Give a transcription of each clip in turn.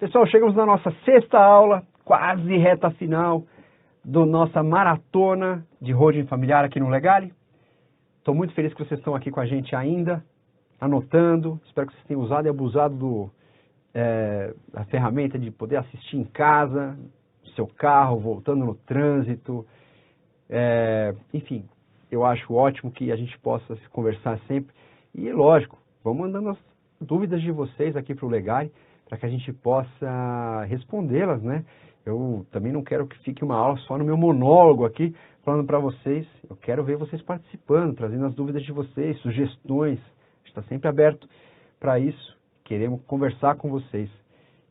Pessoal, chegamos na nossa sexta aula, quase reta final da nossa maratona de holding familiar aqui no Legale. Estou muito feliz que vocês estão aqui com a gente ainda, anotando. Espero que vocês tenham usado e abusado da ferramenta de poder assistir em casa, no seu carro, voltando no trânsito. Enfim, eu acho ótimo que a gente possa se conversar sempre. E, lógico, vamos mandando as dúvidas de vocês aqui para o Legale, para que a gente possa respondê-las, né? Eu também não quero que fique uma aula só no meu monólogo aqui, falando para vocês. Eu quero ver vocês participando, trazendo as dúvidas de vocês, sugestões. A gente está sempre aberto para isso. Queremos conversar com vocês.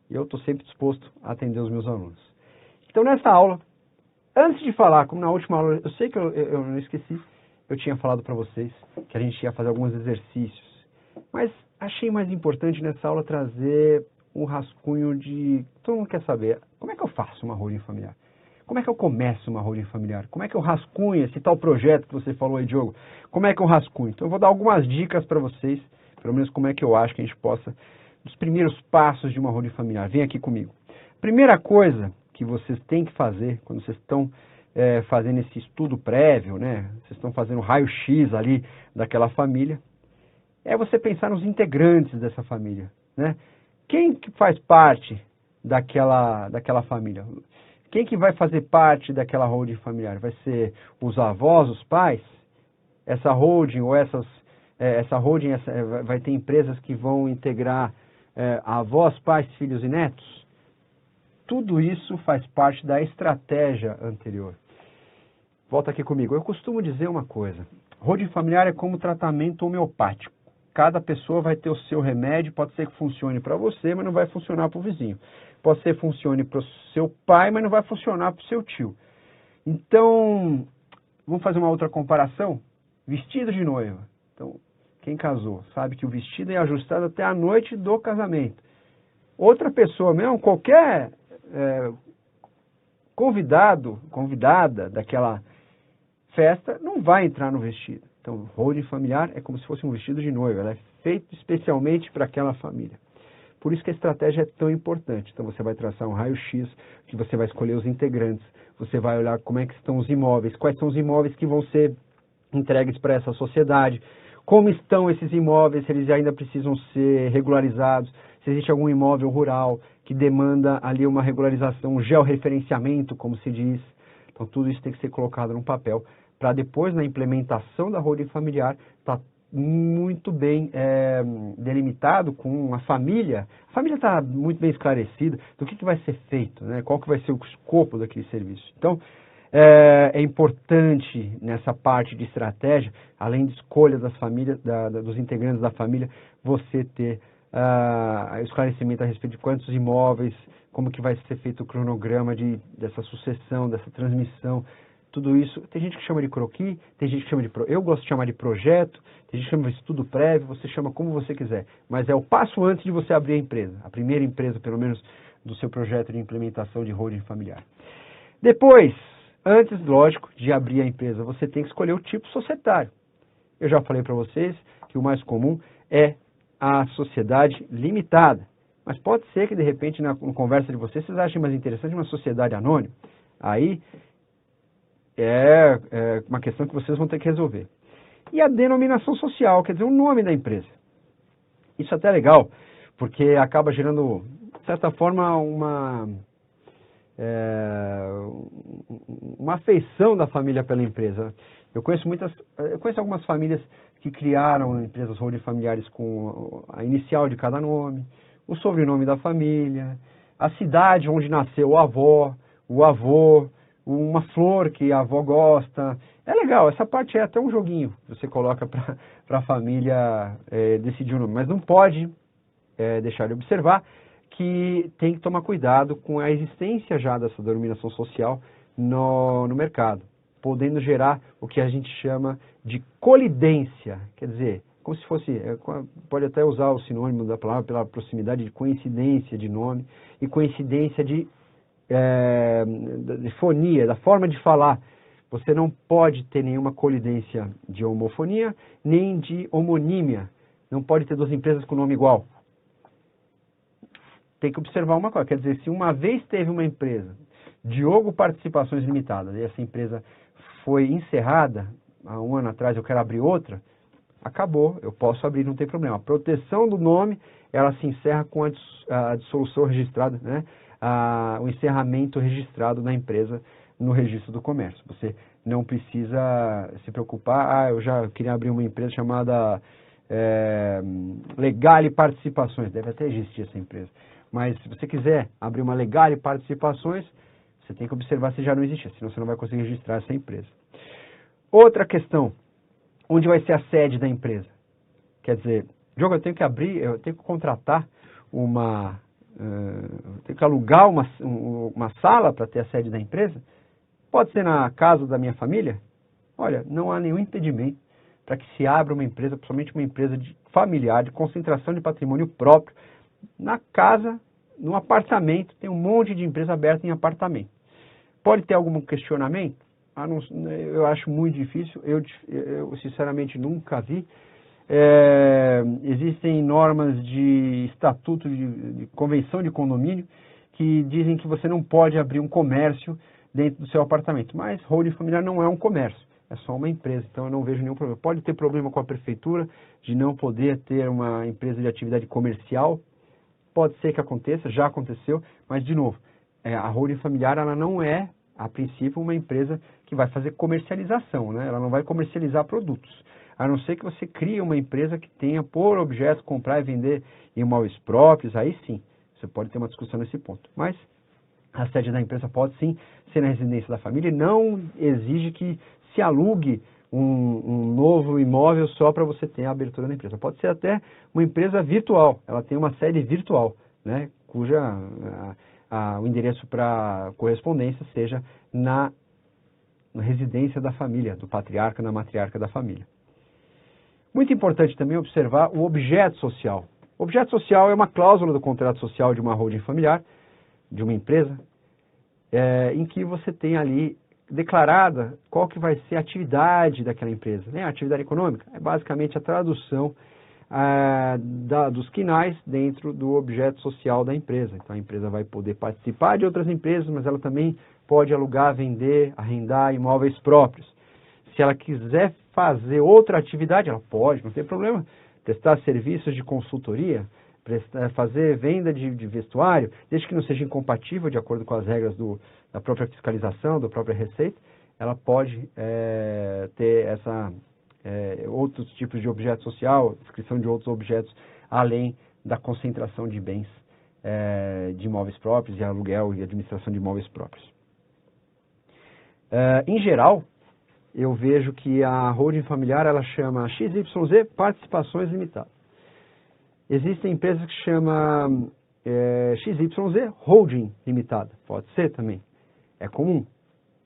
E eu estou sempre disposto a atender os meus alunos. Então, nessa aula, antes de falar, como na última aula, eu sei que eu não esqueci, eu tinha falado para vocês que a gente ia fazer alguns exercícios. Mas achei mais importante nessa aula trazer um rascunho de... Todo mundo quer saber, como é que eu faço uma holding familiar? Como é que eu começo uma holding familiar? Como é que eu rascunho esse tal projeto que você falou aí, Diogo? Como é que eu rascunho? Então eu vou dar algumas dicas para vocês, pelo menos como é que eu acho que a gente possa, dos primeiros passos de uma holding familiar. Vem aqui comigo. Primeira coisa que vocês têm que fazer, quando vocês estão fazendo esse estudo prévio, né? Vocês estão fazendo um raio-x ali daquela família, é você pensar nos integrantes dessa família, né? Quem que faz parte daquela família? Quem que vai fazer parte daquela holding familiar? Vai ser os avós, os pais? Essa holding ou essa holding vai ter empresas que vão integrar avós, pais, filhos e netos? Tudo isso faz parte da estratégia anterior. Volta aqui comigo. Eu costumo dizer uma coisa. Holding familiar é como tratamento homeopático. Cada pessoa vai ter o seu remédio, pode ser que funcione para você, mas não vai funcionar para o vizinho. Pode ser que funcione para o seu pai, mas não vai funcionar para o seu tio. Então, vamos fazer uma outra comparação? Vestido de noiva. Então, quem casou sabe que o vestido é ajustado até a noite do casamento. Outra pessoa mesmo, qualquer convidada daquela festa, não vai entrar no vestido. Então, holding familiar é como se fosse um vestido de noiva, ela é feita especialmente para aquela família. Por isso que a estratégia é tão importante. Então, você vai traçar um raio-x, que você vai escolher os integrantes, você vai olhar como é que estão os imóveis, quais são os imóveis que vão ser entregues para essa sociedade, como estão esses imóveis, se eles ainda precisam ser regularizados, se existe algum imóvel rural que demanda ali uma regularização, um georreferenciamento, como se diz. Então, tudo isso tem que ser colocado num papel, para depois, na implementação da holding familiar, estar muito bem delimitado com a família. A família está muito bem esclarecida do que vai ser feito, né? Qual que vai ser o escopo daquele serviço. Então, é importante nessa parte de estratégia, além de escolha das famílias, dos integrantes da família, você ter esclarecimento a respeito de quantos imóveis, como que vai ser feito o cronograma dessa sucessão, dessa transmissão. Tudo isso, tem gente que chama de croquis, tem gente que chama eu gosto de chamar de projeto, tem gente que chama de estudo prévio, você chama como você quiser, mas é o passo antes de você abrir a empresa, a primeira empresa, pelo menos, do seu projeto de implementação de holding familiar. Depois, antes, lógico, de abrir a empresa, você tem que escolher o tipo societário. Eu já falei para vocês que o mais comum é a sociedade limitada, mas pode ser que, de repente, na conversa de vocês achem mais interessante uma sociedade anônima. Aí é uma questão que vocês vão ter que resolver. E a denominação social, quer dizer, o nome da empresa. Isso é até legal, porque acaba gerando, de certa forma, uma afeição da família pela empresa. Eu conheço algumas famílias que criaram empresas holding familiares com a inicial de cada nome, o sobrenome da família, a cidade onde nasceu a avó, o avô, uma flor que a avó gosta. É legal, essa parte é até um joguinho que você coloca para a família decidir o nome, mas não pode deixar de observar que tem que tomar cuidado com a existência já dessa denominação social no mercado, podendo gerar o que a gente chama de colidência, quer dizer, como se fosse, pode até usar o sinônimo da palavra pela proximidade de coincidência de nome e coincidência de fonia, da forma de falar. Você não pode ter nenhuma colidência de homofonia, nem de homonímia. Não pode ter duas empresas com nome igual. tem que observar uma coisa, quer dizer, se uma vez teve uma empresa, Diogo Participações Limitada, e essa empresa foi encerrada, há um ano atrás eu quero abrir outra, acabou, eu posso abrir, não tem problema. A proteção do nome, ela se encerra com a dissolução registrada, né? O encerramento registrado da empresa no registro do comércio. Você não precisa se preocupar, eu já queria abrir uma empresa chamada Legale Participações, deve até existir essa empresa. Mas se você quiser abrir uma Legale Participações, você tem que observar se já não existe, senão você não vai conseguir registrar essa empresa. Outra questão, onde vai ser a sede da empresa? Quer dizer, Diogo, eu tenho que abrir, eu tenho que contratar eu tenho que alugar uma sala para ter a sede da empresa? Pode ser na casa da minha família? Olha, não há nenhum impedimento para que se abra uma empresa, principalmente uma empresa familiar, de concentração de patrimônio próprio, na casa, no apartamento, tem um monte de empresa aberta em apartamento. Pode ter algum questionamento? Eu acho muito difícil, eu sinceramente nunca vi. Existem normas de estatuto, de convenção de condomínio, que dizem que você não pode abrir um comércio dentro do seu apartamento. Mas holding familiar não é um comércio, é só uma empresa, então eu não vejo nenhum problema. Pode ter problema com a prefeitura de não poder ter uma empresa de atividade comercial, pode ser que aconteça, já aconteceu, mas de novo, a holding familiar ela não é, a princípio, uma empresa que vai fazer comercialização, né? Ela não vai comercializar produtos, a não ser que você crie uma empresa que tenha por objeto comprar e vender imóveis próprios, aí sim, você pode ter uma discussão nesse ponto. Mas a sede da empresa pode sim ser na residência da família e não exige que se alugue um novo imóvel só para você ter a abertura da empresa. Pode ser até uma empresa virtual, ela tem uma sede virtual, né, cuja o endereço para correspondência seja na residência da família, do patriarca, na matriarca da família. Muito importante também observar o objeto social. O objeto social é uma cláusula do contrato social de uma holding familiar, de uma empresa, em que você tem ali declarada qual que vai ser a atividade daquela empresa. Né? A atividade econômica é basicamente a tradução dos quinais dentro do objeto social da empresa. Então a empresa vai poder participar de outras empresas, mas ela também pode alugar, vender, arrendar imóveis próprios. Se ela quiser fazer outra atividade, ela pode, não tem problema. Prestar serviços de consultoria, fazer venda de vestuário, desde que não seja incompatível de acordo com as regras da própria fiscalização, da própria Receita, ela pode ter outros tipos de objeto social, descrição de outros objetos, além da concentração de bens de imóveis próprios e aluguel e administração de imóveis próprios. Em geral, eu vejo que a holding familiar ela chama XYZ Participações Limitadas. Existem empresas que chamam XYZ Holding Limitada, pode ser também, é comum,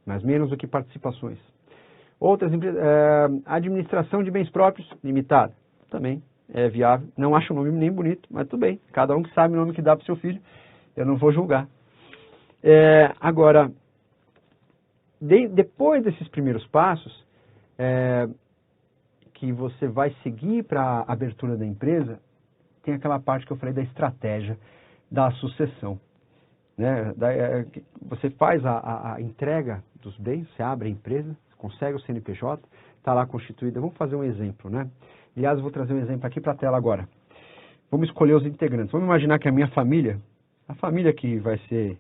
mas menos do que participações. Outras empresas, Administração de Bens Próprios Limitada, também é viável, não acho o nome nem bonito, mas tudo bem, cada um que sabe o nome que dá para o seu filho, eu não vou julgar. Agora, depois desses primeiros passos, que você vai seguir para a abertura da empresa, tem aquela parte que eu falei da estratégia da sucessão. Né? Você faz a entrega dos bens, você abre a empresa, consegue o CNPJ, está lá constituída. Vamos fazer um exemplo, né? Aliás, vou trazer um exemplo aqui para a tela agora. Vamos escolher os integrantes. Vamos imaginar que a minha família, a família que vai ser,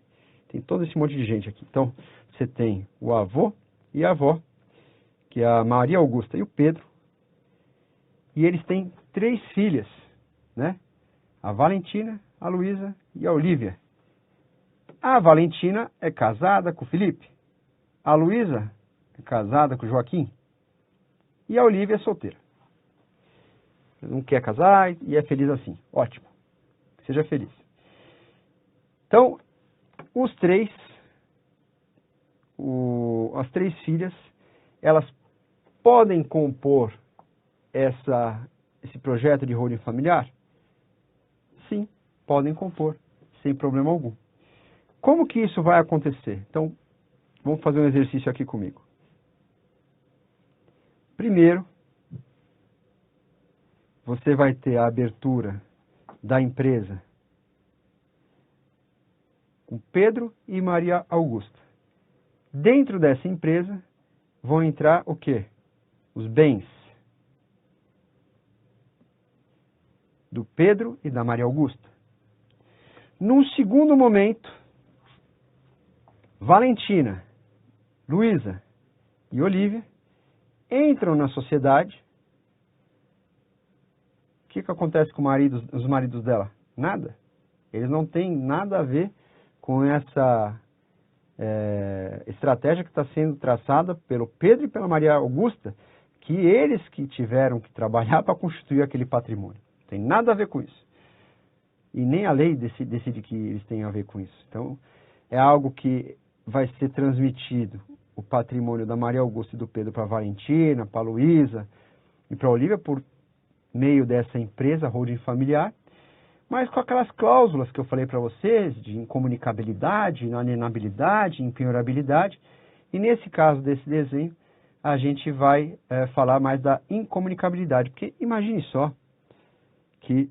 tem todo esse monte de gente aqui. Então, você tem o avô e a avó, que é a Maria Augusta e o Pedro, e eles têm 3 filhas, né? A Valentina, a Luísa e a Olívia. A Valentina é casada com o Felipe. A Luísa é casada com o Joaquim. E a Olívia é solteira. Não quer casar e é feliz assim. Ótimo. Seja feliz. Então, as 3 filhas, elas podem compor esse projeto de holding familiar? Sim, podem compor, sem problema algum. Como que isso vai acontecer? Então, vamos fazer um exercício aqui comigo. Primeiro, você vai ter a abertura da empresa com Pedro e Maria Augusta. Dentro dessa empresa vão entrar o quê? Os bens do Pedro e da Maria Augusta. Num segundo momento, Valentina, Luísa e Olívia entram na sociedade. O que acontece com os maridos dela? Nada. Eles não têm nada a ver com essa estratégia que está sendo traçada pelo Pedro e pela Maria Augusta, que eles que tiveram que trabalhar para constituir aquele patrimônio. Não tem nada a ver com isso. E nem a lei decide que eles têm a ver com isso. Então, é algo que vai ser transmitido, o patrimônio da Maria Augusta e do Pedro, para a Valentina, para a Luísa e para a Olívia, por meio dessa empresa, holding familiar, mas com aquelas cláusulas que eu falei para vocês, de incomunicabilidade, inalienabilidade, impenhorabilidade. E nesse caso desse desenho, a gente vai falar mais da incomunicabilidade. Porque imagine só que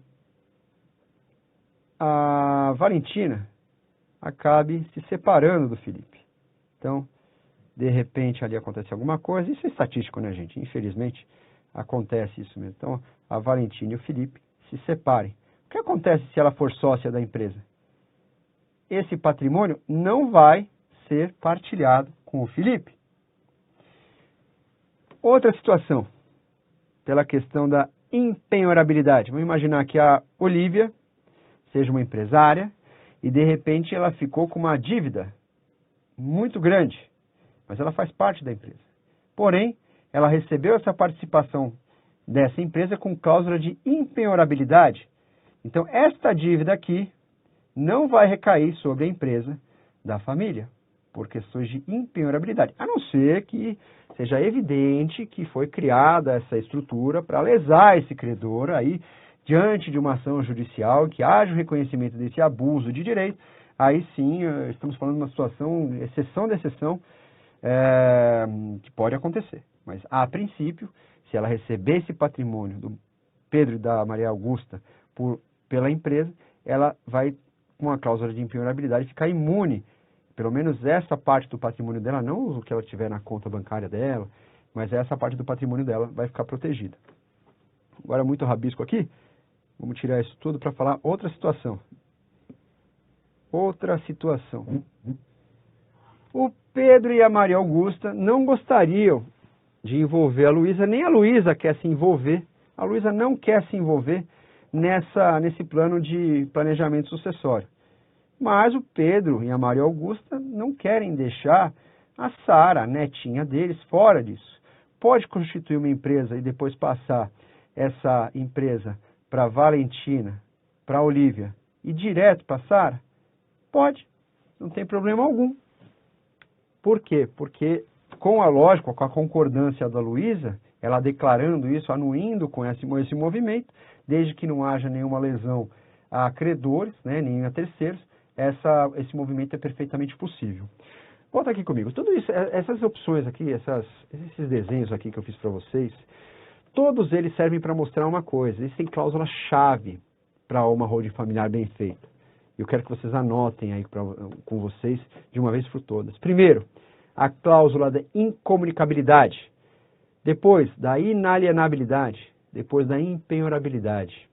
a Valentina acabe se separando do Felipe. Então, de repente ali acontece alguma coisa. Isso é estatístico, né, gente? Infelizmente, acontece isso mesmo. Então, a Valentina e o Felipe se separem. O que acontece se ela for sócia da empresa? Esse patrimônio não vai ser partilhado com o Felipe. Outra situação, pela questão da impenhorabilidade. Vamos imaginar que a Olívia seja uma empresária e, de repente, ela ficou com uma dívida muito grande, mas ela faz parte da empresa. Porém, ela recebeu essa participação dessa empresa com cláusula de impenhorabilidade. Então, esta dívida aqui não vai recair sobre a empresa da família, por questões de impenhorabilidade, a não ser que seja evidente que foi criada essa estrutura para lesar esse credor aí, diante de uma ação judicial, que haja o reconhecimento desse abuso de direito. Aí sim, estamos falando de uma situação, exceção da exceção, que pode acontecer. Mas, a princípio, se ela receber esse patrimônio do Pedro e da Maria Augusta pela empresa, ela vai, com a cláusula de impenhorabilidade, ficar imune. Pelo menos essa parte do patrimônio dela, não o que ela tiver na conta bancária dela, mas essa parte do patrimônio dela vai ficar protegida. Agora, muito rabisco aqui, vamos tirar isso tudo para falar outra situação. Outra situação. O Pedro e a Maria Augusta não gostariam de envolver a Luísa, nem a Luísa quer se envolver. A Luísa não quer se envolver nesse plano de planejamento sucessório. Mas o Pedro e a Maria Augusta não querem deixar a Sara, a netinha deles, fora disso. Pode constituir uma empresa e depois passar essa empresa para a Valentina, para a Olívia e direto para a Sara? Pode, não tem problema algum. Por quê? Porque, com a lógica, com a concordância da Luísa, ela declarando isso, anuindo com esse movimento, desde que não haja nenhuma lesão a credores, né, nem a terceiros, esse movimento é perfeitamente possível. Volta aqui comigo. Tudo isso, essas opções aqui, esses desenhos aqui que eu fiz para vocês, todos eles servem para mostrar uma coisa. Eles têm cláusula-chave para uma holding familiar bem feita. Eu quero que vocês anotem aí com vocês de uma vez por todas. Primeiro, a cláusula da incomunicabilidade. Depois, da inalienabilidade. Depois, da impenhorabilidade.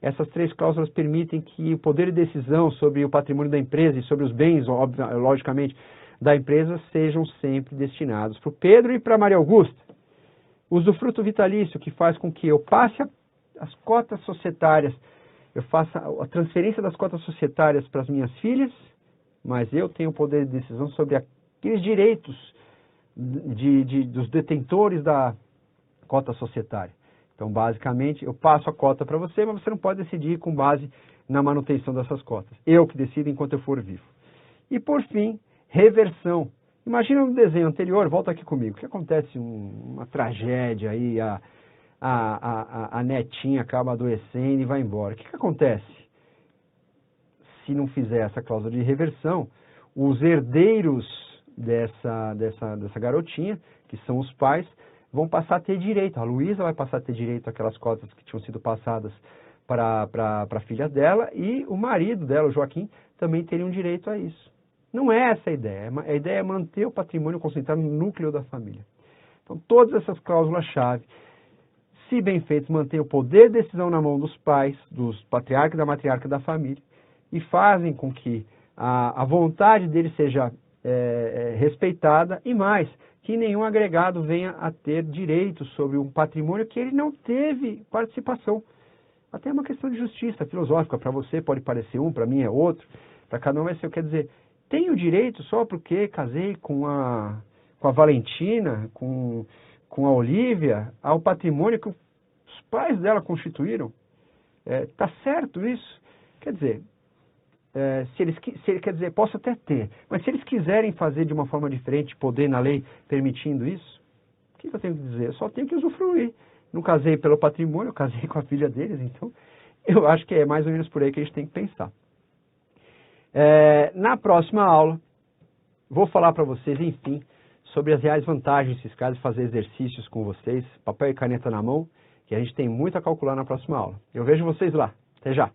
Essas três cláusulas permitem que o poder de decisão sobre o patrimônio da empresa e sobre os bens, logicamente, da empresa sejam sempre destinados para o Pedro e para a Maria Augusta. Usufruto vitalício, que faz com que eu passe as cotas societárias, eu faça a transferência das cotas societárias para as minhas filhas, mas eu tenho o poder de decisão sobre aqueles direitos dos detentores da cota societária. Então, basicamente, eu passo a cota para você, mas você não pode decidir com base na manutenção dessas cotas. Eu que decido enquanto eu for vivo. E, por fim, reversão. Imagina no desenho anterior, volta aqui comigo, que acontece uma tragédia aí, a netinha acaba adoecendo e vai embora. O que acontece? Se não fizer essa cláusula de reversão, os herdeiros dessa garotinha, que são os pais, vão passar a ter direito. A Luísa vai passar a ter direito àquelas cotas que tinham sido passadas para a filha dela, e o marido dela, o Joaquim, também teriam direito a isso. Não é essa a ideia. A ideia é manter o patrimônio concentrado no núcleo da família. Então, todas essas cláusulas-chave, se bem feitas, mantêm o poder de decisão na mão dos pais, dos patriarcas e da matriarca da família, e fazem com que a vontade deles seja respeitada, e mais, que nenhum agregado venha a ter direito sobre um patrimônio que ele não teve participação. Até é uma questão de justiça filosófica. Para você pode parecer um, para mim é outro, para cada um vai ser. Quer dizer, tenho direito só porque casei com a Valentina, com a Olívia, ao patrimônio que os pais dela constituíram? Tá certo isso? Quer dizer, quer dizer, posso até ter, mas se eles quiserem fazer de uma forma diferente, poder na lei permitindo isso, o que eu tenho que dizer? Eu só tenho que usufruir. Não casei pelo patrimônio, eu casei com a filha deles, então eu acho que é mais ou menos por aí que a gente tem que pensar. Na próxima aula, vou falar para vocês, enfim, sobre as reais vantagens fiscais e fazer exercícios com vocês, papel e caneta na mão, que a gente tem muito a calcular na próxima aula. Eu vejo vocês lá. Até já!